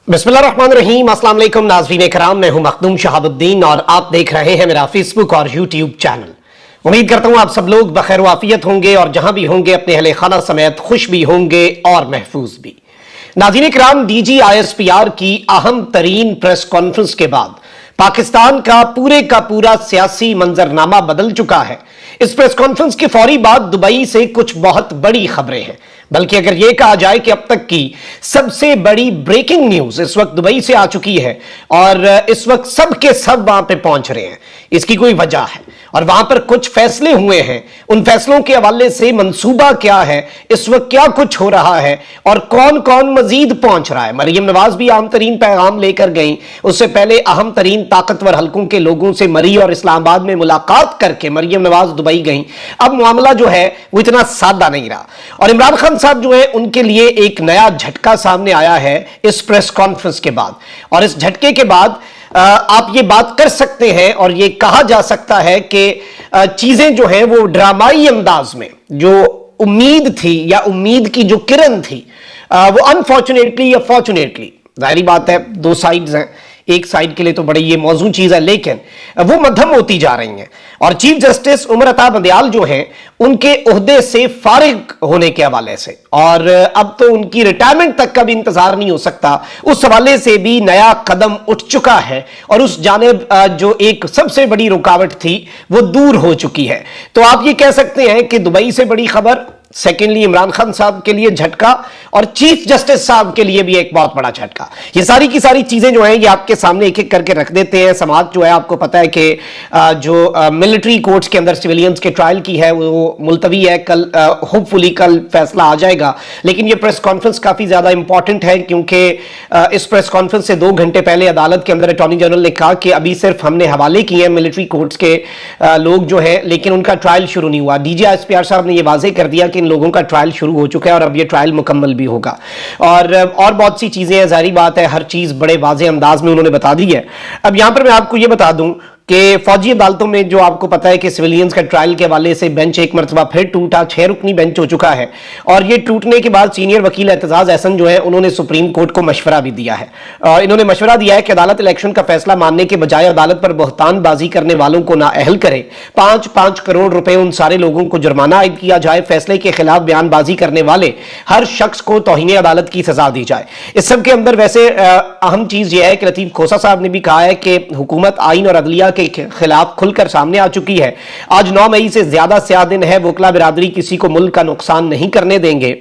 बिस्मिल्लाहिर्रहमानिर्रहीम, अस्सलाम वालेकुम नाज़रीन कराम, मैं हूं मखदूम शहाबुद्दीन और आप देख रहे हैं मेरा फेसबुक और यूट्यूब चैनल। उम्मीद करता हूं आप सब लोग बखैर वाफियत होंगे और जहां भी होंगे अपने अहले खाना समेत खुश भी होंगे और महफूज भी। नाज़रीन कराम, डीजी ISPR की अहम तरीन प्रेस कॉन्फ्रेंस के बाद पाकिस्तान का पूरा सियासी मंजरनामा बदल चुका है। इस प्रेस कॉन्फ्रेंस के फौरी बाद दुबई से कुछ बहुत बड़ी खबरें हैं, बल्कि अगर यह कहा जाए कि अब तक की सबसे बड़ी ब्रेकिंग न्यूज इस वक्त दुबई से आ चुकी है और इस वक्त सब के सब वहां पे पहुंच रहे हैं। इसकी कोई वजह है और वहां पर कुछ फैसले हुए हैं। उन फैसलों के हवाले से मंसूबा क्या है, इस वक्त क्या कुछ हो रहा है और कौन कौन मजीद पहुंच रहा है। मरियम नवाज भी अहम तरीन पैगाम लेकर गई। उससे पहले अहम तरीन ताकतवर हलकों के लोगों से मरी और इस्लामाबाद में मुलाकात करके मरियम नवाज दुबई गई। अब मामला जो है वो इतना सादा नहीं रहा और इमरान खान साहब जो है उनके लिए एक नया झटका सामने आया है इस प्रेस कॉन्फ्रेंस के बाद। और इस झटके के बाद आप ये बात कर सकते हैं और ये कहा जा सकता है कि चीजें जो हैं वो ड्रामाई अंदाज में, जो उम्मीद थी या उम्मीद की जो किरण थी, वो अनफॉर्चुनेटली या फॉर्चुनेटली, जाहिर बात है दो साइड्स हैं, एक साइड के लिए तो बड़ी ये मौजूद चीज है, लेकिन वो मध्यम होती जा रही हैं। और चीफ जस्टिस उमर अता बंदयाल जो हैं उनके ओहदे से फारिग होने के हवाले से और अब तो उनकी रिटायरमेंट तक का भी इंतजार नहीं हो सकता, उस हवाले से भी नया कदम उठ चुका है और उस जानिब जो एक सबसे बड़ी रुकावट थी वो दूर हो चुकी है। तो आप ये कह सकते हैं कि दुबई से बड़ी खबर, सेकेंडली इमरान खान साहब के लिए झटका और चीफ जस्टिस साहब के लिए भी एक बहुत बड़ा झटका। ये सारी की सारी चीजें जो हैं ये आपके सामने एक एक करके रख देते हैं। समाज जो है, आपको पता है कि जो मिलिट्री कोर्ट्स के अंदर सिविलियंस के ट्रायल की है वो मुलतवी है, कल होपफुली कल फैसला आ जाएगा। लेकिन ये प्रेस कॉन्फ्रेंस काफी ज्यादा इंपॉर्टेंट है क्योंकि इस प्रेस कॉन्फ्रेंस से 2 घंटे पहले अदालत के अंदर अटॉर्नी जनरल ने कहा कि अभी सिर्फ हमने हवाले किए हैं मिलिट्री कोर्ट्स के लोग जो है, लेकिन उनका ट्रायल शुरू नहीं हुआ। डीजी ISPR साहब ने यह वाजे कर दिया कि इन लोगों का ट्रायल शुरू हो चुका है और अब ये ट्रायल मुकम्मल भी होगा और बहुत सी चीजें हैं। जाहिर बात है हर चीज बड़े वाज़े अंदाज में उन्होंने बता दी है। अब यहां पर मैं आपको ये बता दूं कि फौजी अदालतों में जो आपको पता है कि सिविलियंस का ट्रायल के हवाले से बेंच एक मरतबा फिर टूटा, 6 रुकनी बेंच हो चुका है और ये टूटने के बाद सीनियर वकील एतजाज एहसन जो है उन्होंने सुप्रीम कोर्ट को मशवरा भी दिया है। इन्होंने मशवरा दिया है कि अदालत इलेक्शन का फैसला मानने के बजाय अदालत पर बहतानबाजी करने वालों को नाअहल करे। 5-5 करोड़ रुपए उन सारे लोगों को जुर्माना आयद किया जाए। फैसले के खिलाफ बयानबाजी करने वाले हर शख्स को तौहीन अदालत की सजा दी जाए। इस सब के अंदर वैसे अहम चीज यह है कि लतीफ खोसा साहब ने भी कहा है कि हुकूमत आइन और अदलिया के खिलाफ खुलकर सामने आ चुकी है। आज 9 मई से ज्यादा स्याह दिन है, वकला बिरादरी किसी को मुल्क का नुकसान नहीं करने देंगे।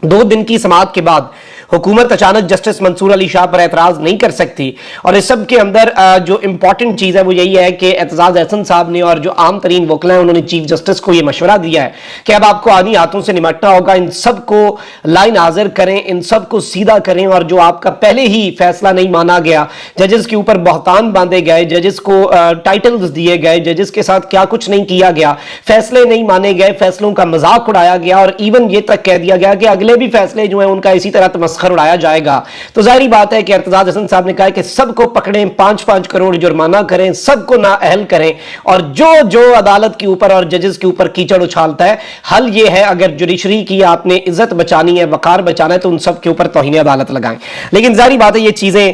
2 दिन की समाअत के बाद हुकूमत अचानक जस्टिस मंसूर अली शाह पर एतराज नहीं कर सकती और इस सब के अंदर जो इंपॉर्टेंट चीज है वो यही है कि एतजाज एहसन साहब ने और जो आम तरीन वकला हैं उन्होंने चीफ जस्टिस को यह मशवरा दिया है कि अब आपको आनी हाथों से निपटना होगा। इन सबको लाइन हाजिर करें, इन सबको सीधा करें और जो आपका पहले ही फैसला नहीं माना गया, जजेस के ऊपर बहतान बांधे गए, जजेस को टाइटल्स दिए गए, जजेस के साथ क्या कुछ नहीं किया गया, फैसले नहीं माने गए, फैसलों का मजाक उड़ाया गया और इवन ये तक कह दिया गया कि अगले भी फैसले जो है उनका इसी तरह तमस्खर उड़ाया जाएगा। तो जाहिर बात है कि एतजाज एहसन साहब ने कहा कि सबको पकड़ें, 5-5 करोड़ जुर्माना करें, सबको नाअहल करें और जो अदालत के ऊपर और जजेस के ऊपर कीचड़ उछालता है, हल ये है अगर जुडिशरी की आपने इज्जत बचानी है, वकार बचाना है तो उन सब के ऊपर तौहीन अदालत लगाएं। लेकिन जाहिर बात है ये चीजें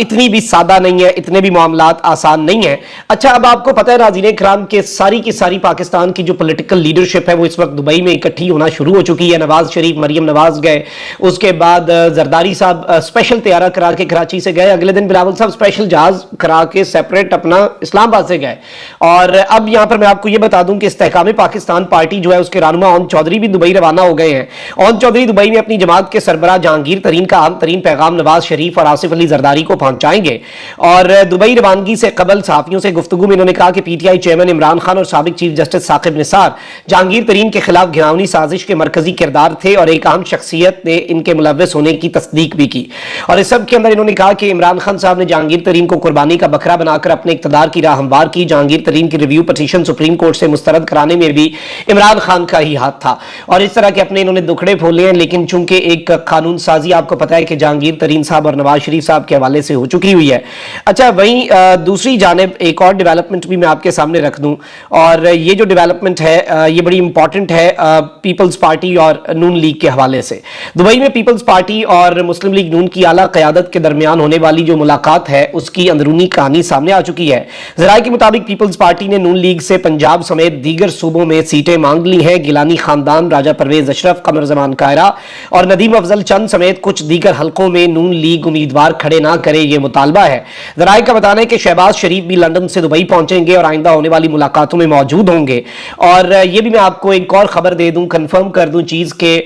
इतनी भी सादा नहीं है, इतने भी मामलात आसान नहीं है। अच्छा, अब आपको पता है नाज़रीन इकराम के सारी की सारी पाकिस्तान की जो पॉलिटिकल लीडरशिप है वो इस वक्त दुबई में इकट्ठी होना शुरू हो चुकी है। नवाज शरीफ, मरियम नवाज गए, उसके बाद जरदारी साहब स्पेशल तैयारा करा के कराची से गए, अगले दिन बिलावल साहब स्पेशल जहाज करा के सेपरेट अपना इस्लामाबाद से गए। और अब यहां पर मैं आपको यह बता दूं कि इस्तेहकाम पाकिस्तान पार्टी जो है उसके रहनुमा ओन चौधरी भी दुबई रवाना हो गए हैं। ओन चौधरी दुबई में अपनी जमात के सरबराह जहांगीर तरीन का अहम तरीन पैगाम नवाज शरीफ और आसिफ अली जरदारी को पहुंचाएंगे। और दुबई रवानगी से कबल सहाफियों से गुफ्तगू में इन्होंने कहा कि PTI चेयरमैन इमरान खान और साबिक चीफ जस्टिस साकिब निसार जहांगीर तरीन के खिलाफ घिनौनी साजिश के मरकजी किरदार थे और एक अहम शख्सियत ने इनके मुलव्वस होने की तस्दीक भी की। और इस सब के अंदर इन्होंने कहा कि इमरान खान साहब ने जहांगीर तरीन को कुर्बानी का बकरा बनाकर अपने इक्तदार की राह हमवार की। जहांगीर तरीन की रिव्यू पटिशन सुप्रीम कोर्ट से मुस्तरद कराने में भी इमरान खान का ही हाथ था और इस तरह के अपने इन्होंने दुखड़े फोले हैं। लेकिन चूंकि एक कानून साजी आपको पता है कि जहांगीर तरीन साहब और नवाज शरीफ साहब के हवाले से हो चुकी हुई है। अच्छा, वहीं दूसरी जानिब एक और डेवलपमेंट भी मैं आपके सामने रख दूं और ये जो डेवलपमेंट है ये बड़ी इंपॉर्टेंट है पीपल्स पार्टी और नून लीग के हवाले से। दुबई में पीपल्स पार्टी पार्टी और मुस्लिम लीग नून की आला क़यादत के दरमियान होने वाली जो मुलाकात है उसकी अंदरूनी कहानी सामने आ चुकी है। ज़राए के मुताबिक पीपल्स पार्टी ने नून लीग से पंजाब समेत दीगर सूबों में सीटें मांग ली हैं। गिलानी खानदान, राजा परवेज अशरफ, कमर जमान कायरा और नदीम अफजल चंद समेत कुछ दीगर हलकों में नून लीग उम्मीदवार खड़े ना करे, ये मुतालबा है। ज़राए का बताना है कि शहबाज शरीफ भी लंदन से दुबई पहुंचेंगे और आइंदा होने वाली मुलाकातों में मौजूद होंगे। और ये भी मैं आपको एक और खबर दे दूं, कंफर्म कर दूं चीज के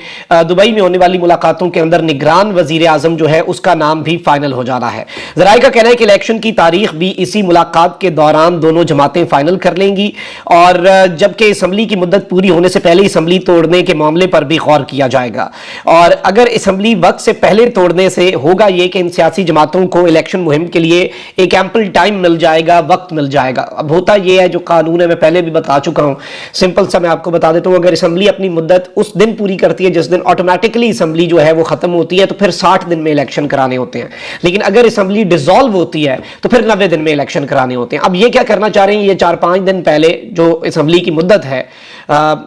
दुबई में होने वाली मुलाकातों के अंदर निगरान वजीर आजम जो है उसका नाम भी फाइनल हो जाना है। ज़राए का कहना है कि इलेक्शन की तारीख भी इसी मुलाकात के दौरान दोनों जमातें फाइनल कर लेंगी और जबकि असम्बली की मुद्दत पूरी होने से पहले असम्बली तोड़ने के मामले पर भी गौर किया जाएगा। और अगर असम्बली वक्त से पहले तोड़ने से होगा ये कि इन सियासी जमातों को इलेक्शन मुहिम के लिए एक एम्पल टाइम मिल जाएगा, वक्त मिल जाएगा। अब होता यह है, जो कानून है मैं पहले भी बता चुका हूं, सिंपल सा मैं आपको बता देता हूं, अगर असम्बली अपनी मुद्दत उस दिन पूरी करती है जिस दिन ऑटोमेटिकली असम्बली जो है वो खत्म होती है, तो फिर 60 दिन में इलेक्शन कराने होते हैं। लेकिन अगर असम्बली डिसॉल्व होती है तो फिर 90 दिन में इलेक्शन कराने होते हैं। अब ये क्या करना चाह रहे हैं, ये 4-5 दिन पहले जो असम्बली की मुद्दत है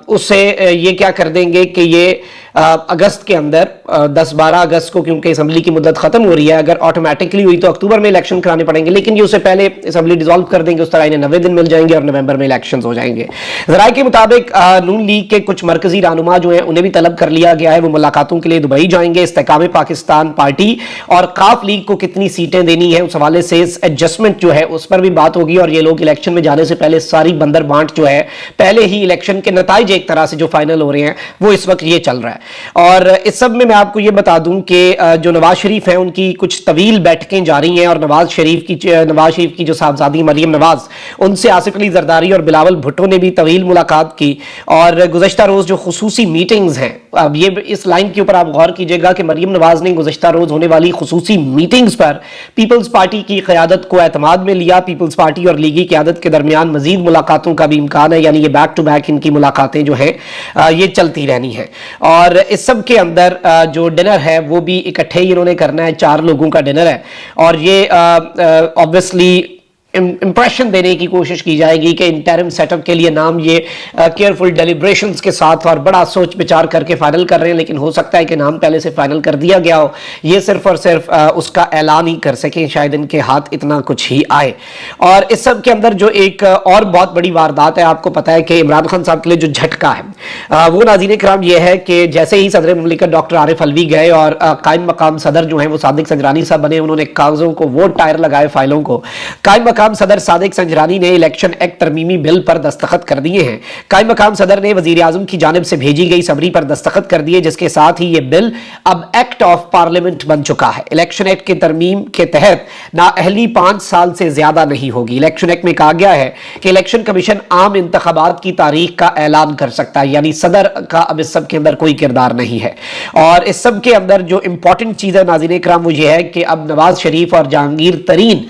उससे ये क्या कर देंगे कि ये अगस्त के अंदर 10-12 अगस्त को, क्योंकि असम्बली की मुद्दत खत्म हो रही है, अगर ऑटोमेटिकली हुई तो अक्टूबर में इलेक्शन कराने पड़ेंगे, लेकिन ये उससे पहले असम्बली डिसॉल्व कर देंगे, उस तरह इन्हें 90 दिन मिल जाएंगे और नवंबर में इलेक्शन हो जाएंगे। ज़राए के मुताबिक नून लीग के कुछ मरकजी रहनुमा जो है उन्हें भी तलब कर लिया गया है, वो मुलाकातों के लिए दुबई जाएंगे। इस्तेकाम पाकिस्तान पार्टी और काफ लीग को कितनी सीटें देनी है उस हवाले से एडजस्टमेंट जो है उस पर भी बात होगी। और ये लोग इलेक्शन में जाने से पहले सारी बंदर बांट जो है, पहले ही इलेक्शन के नताइज एक तरह से जो फाइनल हो रहे हैं वो इस वक्त ये चल रहा है। और इस सब में मैं आपको ये बता दूं कि जो नवाज शरीफ है उनकी कुछ तवील बैठकें जारी हैं और नवाज शरीफ की जो साहबजादी मरियम नवाज, उनसे आसिफ अली जरदारी और बिलावल भुट्टो ने भी तवील मुलाकात की। और गुज़श्ता रोज जो खुसूसी मीटिंग्स हैं, अब ये इस लाइन के ऊपर आप गौर कीजिएगा कि मरियम नवाज ने गुज़श्ता रोज होने वाली खुसूसी मीटिंग्स पर पीपल्स पार्टी की क़यादत को एतमाद में लिया। पीपल्स पार्टी और लीगी क़यादत के दरमियान मजीद मुलाकातों का भी इम्कान है, यानी ये बैक टू बैक इनकी मुलाकातें जो हैं ये चलती रहनी है। और इस सब के अंदर जो डिनर है वो भी इकट्ठे ही इन्होंने करना है, 4 लोगों का डिनर है। और ये ऑब्वियसली इंप्रेशन देने की कोशिश की जाएगी कि इंटरिम सेटअप के लिए नाम ये केयरफुल डेलिब्रेशंस के साथ और बड़ा सोच विचार करके फाइनल कर रहे हैं, लेकिन हो सकता है कि नाम पहले से फाइनल कर दिया गया हो, ये सिर्फ और सिर्फ उसका ऐलान ही कर सकें, शायद इनके हाथ इतना कुछ ही आए। और इस सब के अंदर जो एक और बहुत बड़ी वारदात है, आपको पता है कि इमरान खान साहब के लिए जो झटका है वो नाज़रीन कराम ये है कि जैसे ही सदर मुमलिकत डॉक्टर आरिफ अलवी गए और कायम मकाम सदर जो है वो सादिक संजरानी साहब बने, उन्होंने कागजों को वो टायर लगाए फाइलों को। कायम मकाम सदर सादिक संजरानी ने इलेक्शन एक्ट तरमीमी बिल पर दस्तखत कर दिए हैं। कायम मकाम सदर ने वजीर आजम की जानिब से भेजी गई सबरी पर दस्तखत कर दिए, जिसके साथ ही यह बिल अब एक्ट ऑफ पार्लियामेंट बन चुका है। इलेक्शन एक्ट के तरमीम के तहत नाअहली 5 साल से ज्यादा नहीं होगी। इलेक्शन एक्ट में कहा गया है कि इलेक्शन कमीशन आम इंतखाबात की तारीख का ऐलान कर सकता है, यानी सदर का अब इस सब के अंदर कोई किरदार नहीं है। और इस सब के अंदर जो इंपॉर्टेंट चीज है नाज़रीन इकराम वो ये है कि अब नवाज शरीफ और जहांगीर तरीन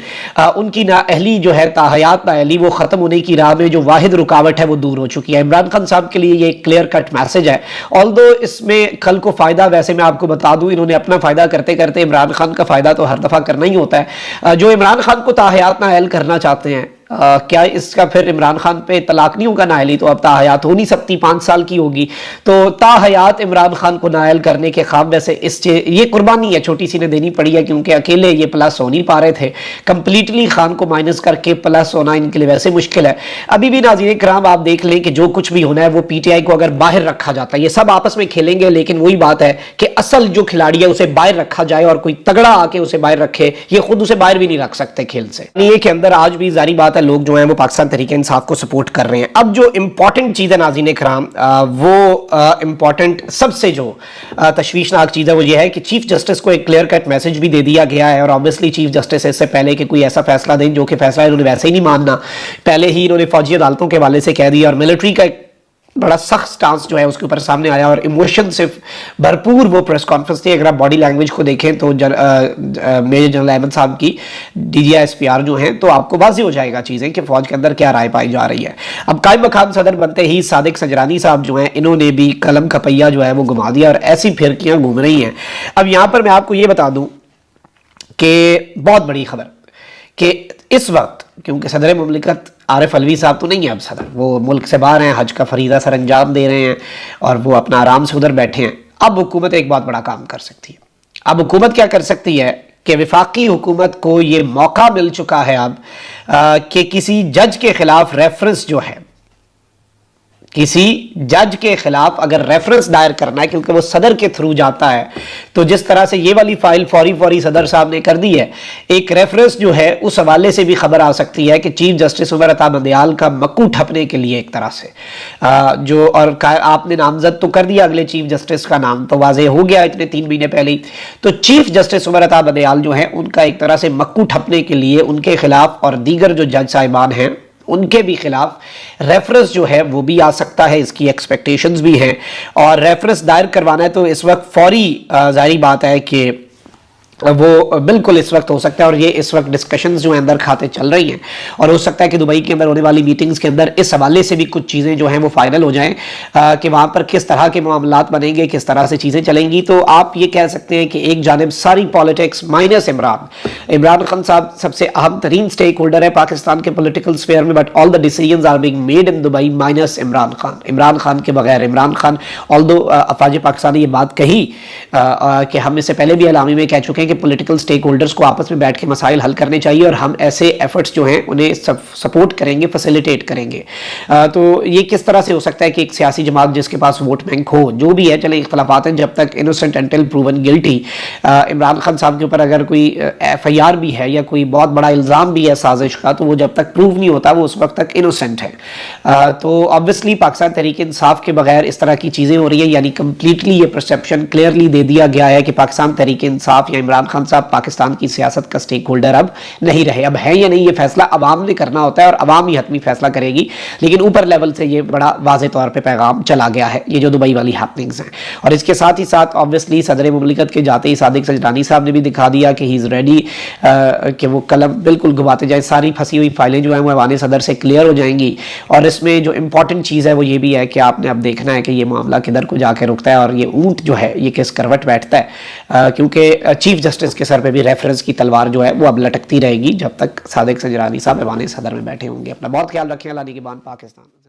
उनकी नाअहली जो है ताहयात नाअहली वो खत्म होने की राह में जो वाहिद रुकावट है वो दूर हो चुकी है। इमरान खान साहब के लिए ये क्लियर कट मैसेज है। ऑल्दो इसमें कल को फायदा, वैसे मैं आपको बता दूं, इन्होंने अपना फायदा करते करते इमरान खान का फायदा तो हर दफा करना ही होता है। जो इमरान खान को ताहयात नाअहल करना चाहते हैं, क्या इसका फिर इमरान खान पे तलाक नहीं होगा नाअहली? तो अब ताहयात हो नहीं सकती, 5 साल की होगी, तो ताहयात इमरान खान को नाअहल करने के ख्वाब में से ये कुर्बानी है छोटी सी ने देनी पड़ी है, क्योंकि अकेले ये प्लस हो नहीं पा रहे थे। कंप्लीटली खान को माइनस करके प्लस होना इनके लिए वैसे मुश्किल है। अभी भी नाज़रीन कराम आप देख लें कि जो कुछ भी होना है वो पीटीआई को अगर बाहर रखा जाता है, ये सब आपस में खेलेंगे, लेकिन वही बात है कि असल जो खिलाड़ी है उसे बाहर रखा जाए और कोई तगड़ा आके उसे बाहर रखे, ये खुद उसे बाहर भी नहीं रख सकते खेल से। ये के अंदर आज भी जारी बात है लोग जो हैं वो पाकिस्तान तहरीके इंसाफ को सपोर्ट कर रहे हैं। अब जो इंपॉर्टेंट चीज़ है नाज़रीन इकराम, वो इंपॉर्टेंट सबसे जो तशवीशनाक चीज़ है वो ये है कि चीफ जस्टिस को एक क्लियर कट मैसेज भी दे दिया गया है। और ऑब्वियसली चीफ जस्टिस इससे पहले कि कोई ऐसा फैसला दें जो कि फैसला इन्होंने वैसे ही नहीं मानना, पहले ही इन्होंने फौजी अदालतों के हवाले से कह दिया और मिलिट्री का एक बड़ा सख्त स्टांस जो है उसके ऊपर सामने आया और इमोशन से भरपूर वो प्रेस कॉन्फ्रेंस थी। अगर आप बॉडी लैंग्वेज को देखें तो मेजर जनरल अहमद साहब की DGI-SPR जो हैं, तो आपको वाज़ेह हो जाएगा चीज़ें कि फौज के अंदर क्या राय पाई जा रही है। अब कायम मकाम सदर बनते ही सादिक संजरानी साहब जो हैं इन्होंने भी कलम का पहिया जो है वो घुमा दिया और ऐसी फिरकियाँ घूम रही हैं। अब यहाँ पर मैं आपको ये बता दूँ कि बहुत बड़ी खबर कि इस वक्त, क्योंकि सदर मुमलिकत आरिफ अलवी साहब तो नहीं है अब सदर, वो मुल्क से बाहर हैं, हज का फरीदा सर अंजाम दे रहे हैं और वो अपना आराम से उधर बैठे हैं। अब हुकूमत एक बहुत बड़ा काम कर सकती है। अब हुकूमत क्या कर सकती है कि वफाकी हुकूमत को ये मौका मिल चुका है अब कि किसी जज के खिलाफ रेफरेंस जो है, किसी जज के खिलाफ अगर रेफरेंस दायर करना है, क्योंकि वो सदर के थ्रू जाता है, तो जिस तरह से ये वाली फाइल फौरी सदर साहब ने कर दी है, एक रेफरेंस जो है उस हवाले से भी खबर आ सकती है कि चीफ जस्टिस उमर अता बंदयाल का मक्कू ठपने के लिए एक तरह से जो, और आपने नामजद तो कर दिया, अगले चीफ जस्टिस का नाम तो वाजे हो गया इतने 3 महीने पहले ही, तो चीफ जस्टिस उमर अता बंदयाल जो है उनका एक तरह से मक्कू ठपने के लिए उनके खिलाफ और दीगर जो जज साहिबान हैं उनके भी खिलाफ रेफरेंस जो है वो भी आ सकता है, इसकी एक्सपेक्टेशंस भी हैं। और रेफरेंस दायर करवाना है तो इस वक्त फौरी जारी बात है कि वो बिल्कुल इस वक्त हो सकता है, और ये इस वक्त डिस्कशंस जो है अंदर खाते चल रही हैं, और हो सकता है कि दुबई के अंदर होने वाली मीटिंग्स के अंदर इस हवाले से भी कुछ चीज़ें जो हैं वो फाइनल हो जाएं कि वहाँ पर किस तरह के मामलात बनेंगे, किस तरह से चीज़ें चलेंगी। तो आप ये कह सकते हैं कि एक जानिब सारी पॉलिटिक्स माइनस इमरान खान साहब सबसे अहम तरीन स्टेक होल्डर है पाकिस्तान के पोलिटिकल स्फेयर में, but all the decisions are being made in Dubai minus Imran Khan के बगैर। इमरान खान ऑल्दो अफवाज पाकिस्तान ने ये बात कही कि हम इससे पहले भी इलामी में कह चुके हैं कि पॉलिटिकल स्टेक होल्डर्स को आपस में बैठ के मसाइल हल करने चाहिए, और हम ऐसे एफर्ट्स जो हैं उन्हें सपोर्ट करेंगे, फैसिलिटेट करेंगे। तो ये किस तरह से हो सकता है कि एक सियासी जमात जिसके पास वोट बैंक हो, जो भी है, चले इख्तलाफात हैं, जब तक innocent until proven guilty, Imran Khan साहब के ऊपर अगर कोई FIR भी है या कोई बहुत बड़ा इल्ज़ाम भी है साजिश का, तो वो जब तक प्रूव नहीं होता वो उस वक्त तक इनोसेंट है। तो ऑब्वियसली पाकिस्तान तहरीक इंसाफ के बगैर इस तरह की चीज़ें हो रही है, यानी कंप्लीटली ये परसेप्शन क्लियरली दे दिया गया है कि पाकिस्तान तहरीक इंसाफ या इमरान खान साहब पाकिस्तान की सियासत का स्टेक होल्डर अब नहीं रहे। अब है या नहीं, ये फैसला अवाम ने करना होता है और अवाम ही हतमी फैसला करेगी, लेकिन ऊपर लेवल से ये बड़ा वाज़े तौर पे पैगाम चला गया है, ये जो दुबई वाली हैपनिंग्स हैं। और इसके साथ ही साथ ऑब्वियसली सदर मुमलिकत के जाते ही सादिक सजनानी साहब ने भी दिखा दिया कि ही इज़ रेडी कि वो कलम बिल्कुल घुमाते जाए, सारी फंसी हुई फाइलें जो हैं वो ऐवान सदर से क्लियर हो जाएंगी। और इसमें जो इंपॉर्टेंट चीज़ है वो ये भी है कि आपने अब देखना है कि ये मामला किधर को जाके रुकता है, और ये ऊँट जो है ये किस करवट बैठता है, क्योंकि चीफ जस्टिस के सर पे भी रेफरेंस की तलवार जो है वो अब लटकती रहेगी जब तक सादिक सजरानी साहब ऐवान सदर में बैठे होंगे। अपना बहुत ख्याल रखें। अल्लाह निगहबान पाकिस्तान।